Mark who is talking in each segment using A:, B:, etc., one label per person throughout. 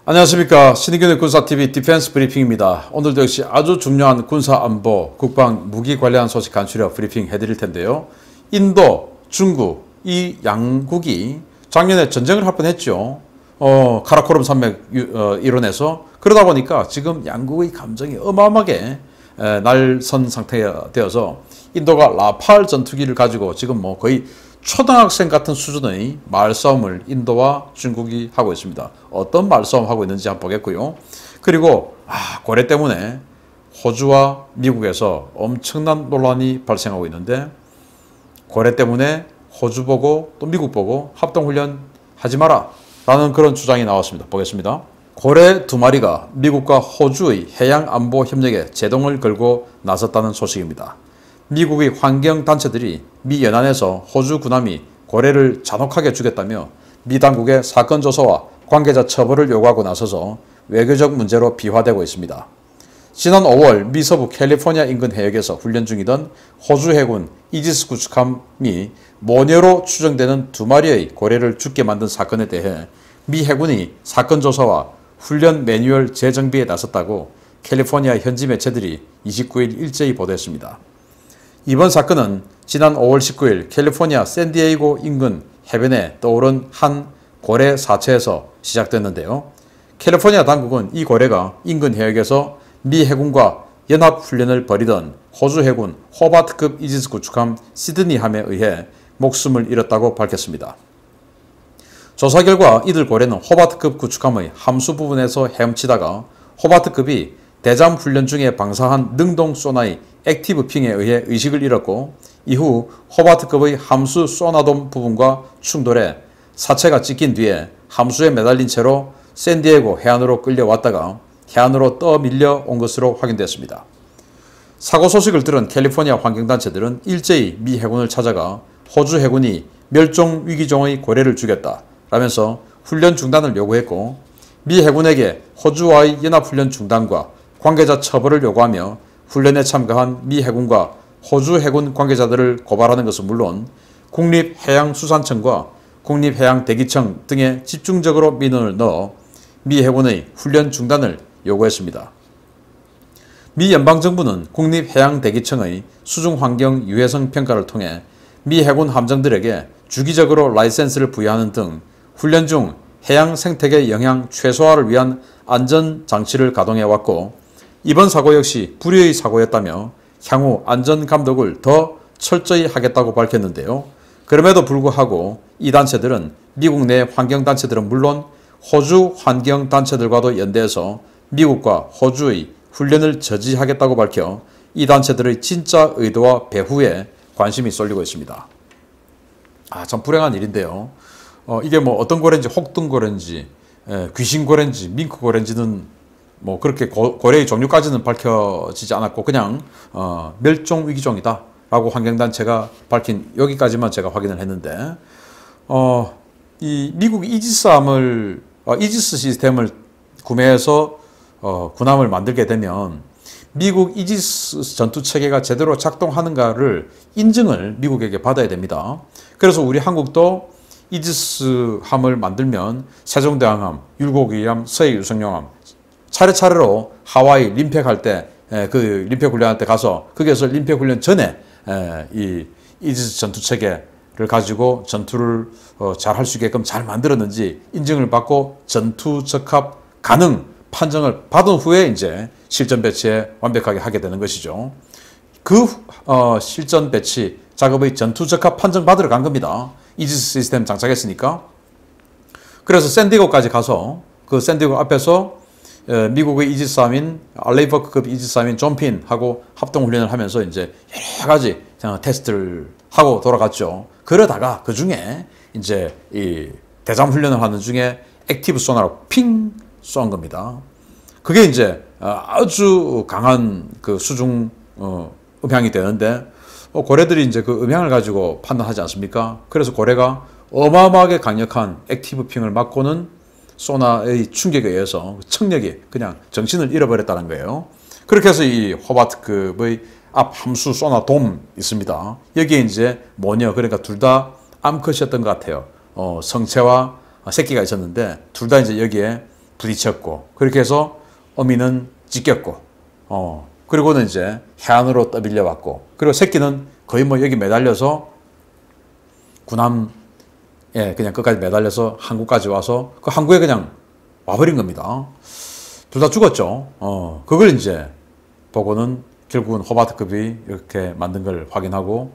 A: 안녕하십니까. 신의균의 군사TV 디펜스 브리핑입니다. 오늘도 역시 아주 중요한 군사안보, 국방, 무기 관련 소식 간추려 브리핑 해드릴 텐데요. 인도, 중국 이 양국이 작년에 전쟁을 할 뻔했죠. 카라코럼 산맥 일원에서. 그러다 보니까 지금 양국의 감정이 어마어마하게 날선 상태가 되어서 인도가 라팔 전투기를 가지고 지금 뭐 거의 초등학생 같은 수준의 말싸움을 인도와 중국이 하고 있습니다. 어떤 말싸움 하고 있는지 한번 보겠고요. 그리고 고래 때문에 호주와 미국에서 엄청난 논란이 발생하고 있는데, 고래 때문에 호주 보고 또 미국 보고 합동훈련 하지 마라 라는 그런 주장이 나왔습니다. 보겠습니다. 고래 2마리가 미국과 호주의 해양안보협력에 제동을 걸고 나섰다는 소식입니다. 미국의 환경단체들이 미 연안에서 호주 군함이 고래를 잔혹하게 죽였다며 미 당국의 사건 조사와 관계자 처벌을 요구하고 나서서 외교적 문제로 비화되고 있습니다. 지난 5월 미 서부 캘리포니아 인근 해역에서 훈련 중이던 호주 해군 이지스 구축함이 모녀로 추정되는 2마리의 고래를 죽게 만든 사건에 대해 미 해군이 사건 조사와 훈련 매뉴얼 재정비에 나섰다고 캘리포니아 현지 매체들이 29일 일제히 보도했습니다. 이번 사건은 지난 5월 19일 캘리포니아 샌디에이고 인근 해변에 떠오른 한 고래 사체에서 시작됐는데요. 캘리포니아 당국은 이 고래가 인근 해역에서 미 해군과 연합훈련을 벌이던 호주 해군 호바트급 이지스 구축함 시드니함에 의해 목숨을 잃었다고 밝혔습니다. 조사 결과 이들 고래는 호바트급 구축함의 함수 부분에서 헤엄치다가 호바트급이 대잠 훈련 중에 방사한 능동 소나의 액티브 핑에 의해 의식을 잃었고, 이후 호바트급의 함수 소나돔 부분과 충돌해 사체가 찢긴 뒤에 함수에 매달린 채로 샌디에고 해안으로 끌려왔다가 해안으로 떠밀려 온 것으로 확인됐습니다. 사고 소식을 들은 캘리포니아 환경단체들은 일제히 미 해군을 찾아가 호주 해군이 멸종 위기종의 고래를 죽였다 라면서 훈련 중단을 요구했고, 미 해군에게 호주와의 연합훈련 중단과 관계자 처벌을 요구하며 훈련에 참가한 미 해군과 호주 해군 관계자들을 고발하는 것은 물론 국립해양수산청과 국립해양대기청 등에 집중적으로 민원을 넣어 미 해군의 훈련 중단을 요구했습니다. 미 연방정부는 국립해양대기청의 수중환경 유해성 평가를 통해 미 해군 함정들에게 주기적으로 라이센스를 부여하는 등 훈련 중 해양 생태계 영향 최소화를 위한 안전장치를 가동해왔고, 이번 사고 역시 불의의 사고였다며 향후 안전감독을 더 철저히 하겠다고 밝혔는데요. 그럼에도 불구하고 이 단체들은 미국 내 환경단체들은 물론 호주 환경단체들과도 연대해서 미국과 호주의 훈련을 저지하겠다고 밝혀 이 단체들의 진짜 의도와 배후에 관심이 쏠리고 있습니다. 참 불행한 일인데요. 이게 뭐 어떤 고래인지, 혹등고래인지 귀신고래인지 밍크고래인지는 뭐 그렇게 고래의 종류까지는 밝혀지지 않았고 그냥 멸종위기종이다 라고 환경단체가 밝힌 여기까지만 제가 확인을 했는데, 이 미국 이지스 시스템을 구매해서 군함을 만들게 되면 미국 이지스 전투체계가 제대로 작동하는가를 인증을 미국에게 받아야 됩니다. 그래서 우리 한국도 이지스함을 만들면 세종대왕함, 율곡위함, 서해유성룡함 차례차례로 하와이 림팩할 때 그 림팩 훈련할 때 가서 거기에서 림팩 훈련 전에 이 이지스 전투체계를 가지고 전투를 잘 할 수 있게끔 잘 만들었는지 인증을 받고 전투 적합 가능 판정을 받은 후에 이제 실전 배치에 완벽하게 하게 되는 것이죠. 그 실전 배치 작업의 전투 적합 판정 받으러 간 겁니다. 이지스 시스템 장착했으니까. 그래서 샌디에고까지 가서 그 샌디에고 앞에서 미국의 이지스함인 알레이버크급 이지스함인 존핀하고 합동훈련을 하면서 이제 여러 가지 테스트를 하고 돌아갔죠. 그러다가 그 중에 이제 이 대잠 훈련을 하는 중에 액티브 소나로 핑 쏜 겁니다. 그게 이제 아주 강한 그 수중 음향이 되는데, 고래들이 이제 그 음향을 가지고 판단하지 않습니까? 그래서 고래가 어마어마하게 강력한 액티브 핑을 맞고는 소나의 충격에 의해서 청력이 그냥 정신을 잃어버렸다는 거예요. 그렇게 해서 이 호바트급의 앞 함수 소나돔 있습니다. 여기에 이제 모녀, 그러니까 둘 다 암컷이었던 것 같아요. 성체와 새끼가 있었는데 둘 다 이제 여기에 부딪혔고, 그렇게 해서 어미는 찢겼고, 그리고는 이제 해안으로 떠밀려 왔고, 그리고 새끼는 거의 뭐 여기 매달려서 군함에 그냥 끝까지 매달려서 항구까지 와서 그 항구에 그냥 와버린 겁니다. 둘 다 죽었죠. 그걸 이제 보고는 결국은 호바트급이 이렇게 만든 걸 확인하고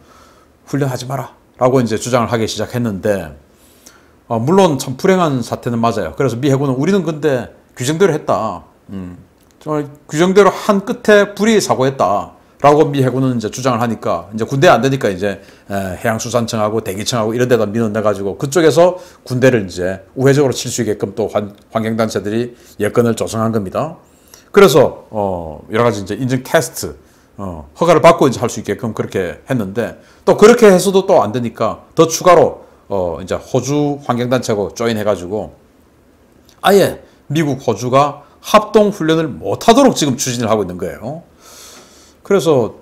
A: 훈련하지 마라 라고 이제 주장을 하기 시작했는데, 물론 참 불행한 사태는 맞아요. 그래서 미 해군은 우리는 근데 규정대로 했다. 정말 규정대로 한 끝에 불이 사고했다. 라고 미 해군은 이제 주장을 하니까, 이제 군대 안 되니까 이제 해양수산청하고 대기청하고 이런 데다 민원내가지고 그쪽에서 군대를 이제 우회적으로 칠 수 있게끔 또 환경단체들이 여건을 조성한 겁니다. 그래서 여러 가지 이제 인증 테스트, 허가를 받고 이제 할 수 있게끔 그렇게 했는데, 또 그렇게 해서도 또 안 되니까 더 추가로 이제 호주 환경단체하고 조인해가지고 아예 미국, 호주가 합동 훈련을 못하도록 지금 추진을 하고 있는 거예요. 그래서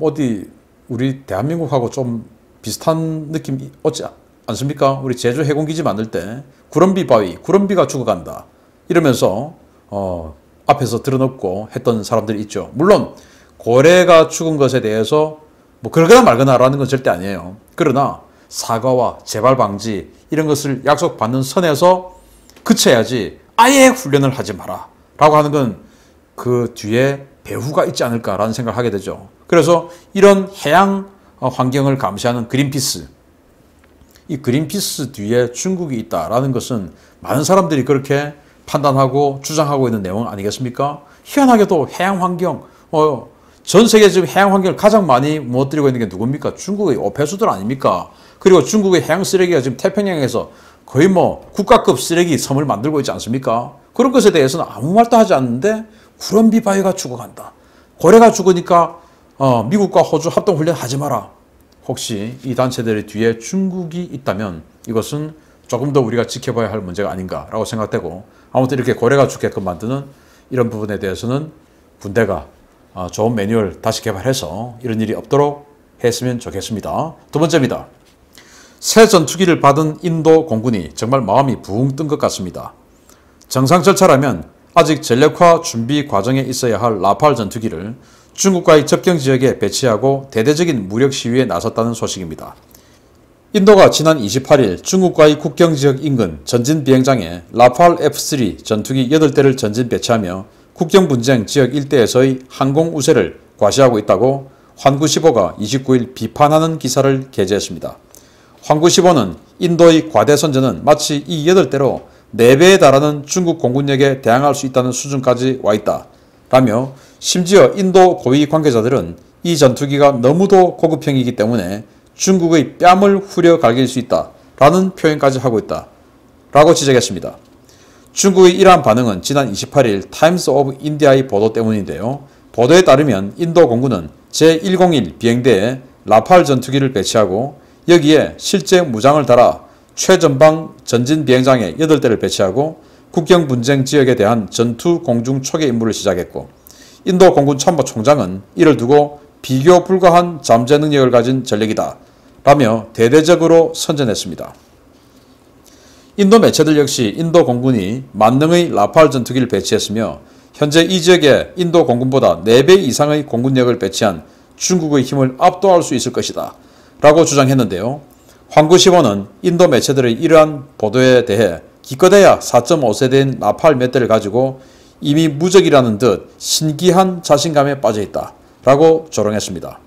A: 어디 우리 대한민국하고 좀 비슷한 느낌 없지 않습니까? 우리 제주 해군기지 만들 때 구럼비 바위, 구럼비가 죽어간다 이러면서 앞에서 들어놓고 했던 사람들이 있죠. 물론 고래가 죽은 것에 대해서 뭐 그러거나 말거나 라는 건 절대 아니에요. 그러나 사과와 재발 방지 이런 것을 약속받는 선에서 그쳐야지 아예 훈련을 하지 마라 라고 하는 건 그 뒤에 배후가 있지 않을까라는 생각을 하게 되죠. 그래서 이런 해양 환경을 감시하는 그린피스, 이 그린피스 뒤에 중국이 있다라는 것은 많은 사람들이 그렇게 판단하고 주장하고 있는 내용 아니겠습니까? 희한하게도 해양 환경, 전 세계 지금 해양 환경을 가장 많이 무너뜨리고 있는 게 누굽니까? 중국의 오폐수들 아닙니까? 그리고 중국의 해양 쓰레기가 지금 태평양에서 거의 뭐 국가급 쓰레기 섬을 만들고 있지 않습니까? 그런 것에 대해서는 아무 말도 하지 않는데 구럼비 바위가 죽어간다. 고래가 죽으니까 미국과 호주 합동훈련 하지 마라. 혹시 이 단체들의 뒤에 중국이 있다면 이것은 조금 더 우리가 지켜봐야 할 문제가 아닌가라고 생각되고, 아무튼 이렇게 고래가 죽게끔 만드는 이런 부분에 대해서는 군대가 좋은 매뉴얼 다시 개발해서 이런 일이 없도록 했으면 좋겠습니다. 두 번째입니다. 새 전투기를 받은 인도 공군이 정말 마음이 붕 뜬 것 같습니다. 정상 절차라면 아직 전력화 준비 과정에 있어야 할 라팔 전투기를 중국과의 접경 지역에 배치하고 대대적인 무력 시위에 나섰다는 소식입니다. 인도가 지난 28일 중국과의 국경 지역 인근 전진 비행장에 라팔 F-3 전투기 8대를 전진 배치하며 국경 분쟁 지역 일대에서의 항공 우세를 과시하고 있다고 환구15가 29일 비판하는 기사를 게재했습니다. 환구15는 인도의 과대 선전은 마치 이 8대로 4배에 달하는 중국 공군력에 대항할 수 있다는 수준까지 와 있다 라며, 심지어 인도 고위 관계자들은 이 전투기가 너무도 고급형이기 때문에 중국의 뺨을 후려 갈길 수 있다 라는 표현까지 하고 있다 라고 지적했습니다. 중국의 이러한 반응은 지난 28일 타임스 오브 인디아의 보도 때문인데요. 보도에 따르면 인도 공군은 제101 비행대에 라팔 전투기를 배치하고 여기에 실제 무장을 달아 최전방 전진 비행장에 8대를 배치하고 국경 분쟁 지역에 대한 전투 공중 초계 임무를 시작했고, 인도 공군 참모총장은 이를 두고 비교 불가한 잠재 능력을 가진 전력이다 라며 대대적으로 선전했습니다. 인도 매체들 역시 인도 공군이 만능의 라팔 전투기를 배치했으며 현재 이 지역에 인도 공군보다 4배 이상의 공군력을 배치한 중국의 힘을 압도할 수 있을 것이다 라고 주장했는데요. 환구15는 인도 매체들의 이러한 보도에 대해 기껏해야 4.5세대인 라팔 몇 대를 가지고 이미 무적이라는 듯 신기한 자신감에 빠져있다 라고 조롱했습니다.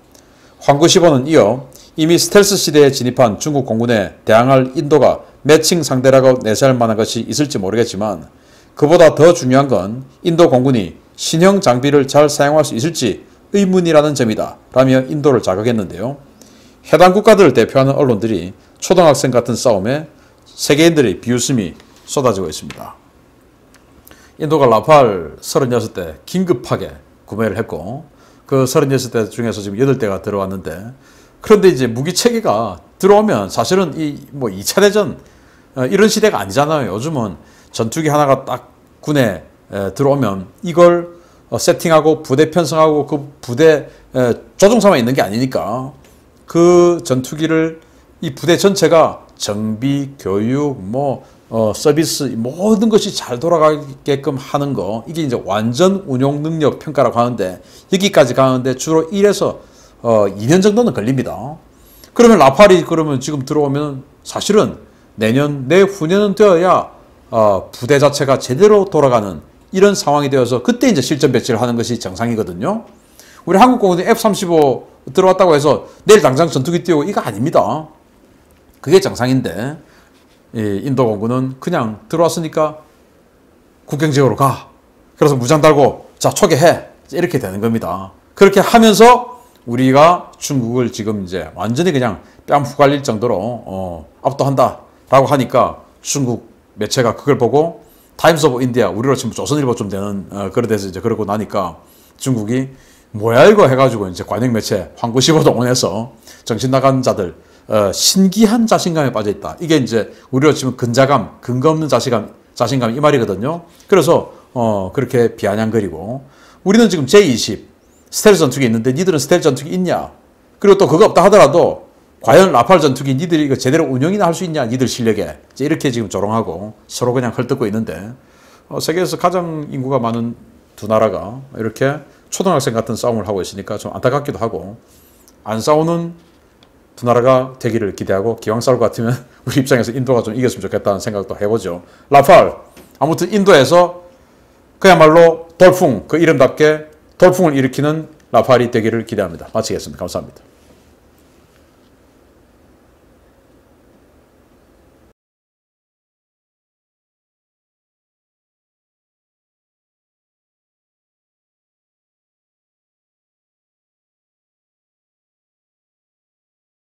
A: 환구15는 이어 이미 스텔스 시대에 진입한 중국 공군에 대항할 인도가 매칭 상대라고 내세할 만한 것이 있을지 모르겠지만, 그보다 더 중요한 건 인도 공군이 신형 장비를 잘 사용할 수 있을지 의문이라는 점이다 라며 인도를 자극했는데요. 해당 국가들을 대표하는 언론들이 초등학생 같은 싸움에 세계인들의 비웃음이 쏟아지고 있습니다. 인도가 라팔 36대 긴급하게 구매를 했고, 그 36대 중에서 지금 8대가 들어왔는데, 그런데 이제 무기 체계가 들어오면 사실은 뭐 2차 대전 이런 시대가 아니잖아요. 요즘은 전투기 하나가 딱 군에 들어오면 이걸 세팅하고 부대 편성하고 그 부대 조종사만 있는 게 아니니까 그 전투기를 이 부대 전체가 정비, 교육, 뭐 서비스 모든 것이 잘 돌아가게끔 하는 거, 이게 이제 완전 운용 능력 평가라고 하는데, 여기까지 가는데 주로 1에서 2년 정도는 걸립니다. 그러면 라팔이 그러면 지금 들어오면 사실은 내년 내후년은 되어야 부대 자체가 제대로 돌아가는 이런 상황이 되어서 그때 이제 실전 배치를 하는 것이 정상이거든요. 우리 한국공군이 F-35 들어왔다고 해서 내일 당장 전투기 띄우고 이거 아닙니다. 그게 정상인데, 이 인도 공군은 그냥 들어왔으니까 국경지역으로 가. 그래서 무장 달고 자 초계해. 이렇게 되는 겁니다. 그렇게 하면서 우리가 중국을 지금 이제 완전히 그냥 뺨 후갈릴 정도로 압도한다라고 하니까 중국 매체가 그걸 보고 타임스 오브 인디아, 우리로 치면 조선일보쯤 되는 그런 데서 이제 그러고 나니까 중국이 뭐야 이거 해가지고 이제 관영 매체 황구시보동원해서 정신 나간 자들 신기한 자신감에 빠져 있다. 이게 이제 우리로 치면 근자감, 근거 없는 자신감 이 말이거든요. 그래서 그렇게 비아냥거리고, 우리는 지금 J-20 스텔스 전투기 있는데 니들은 스텔스 전투기 있냐? 그리고 또 그거 없다 하더라도 과연 라팔 전투기 니들이 이거 제대로 운영이나 할 수 있냐? 니들 실력에. 이렇게 지금 조롱하고 서로 그냥 헐뜯고 있는데, 세계에서 가장 인구가 많은 두 나라가 이렇게 초등학생 같은 싸움을 하고 있으니까 좀 안타깝기도 하고, 안 싸우는 두 나라가 되기를 기대하고, 기왕 싸울 것 같으면 우리 입장에서 인도가 좀 이겼으면 좋겠다는 생각도 해보죠. 라팔, 아무튼 인도에서 그야말로 돌풍, 그 이름답게 돌풍을 일으키는 라팔이 되기를 기대합니다. 마치겠습니다. 감사합니다.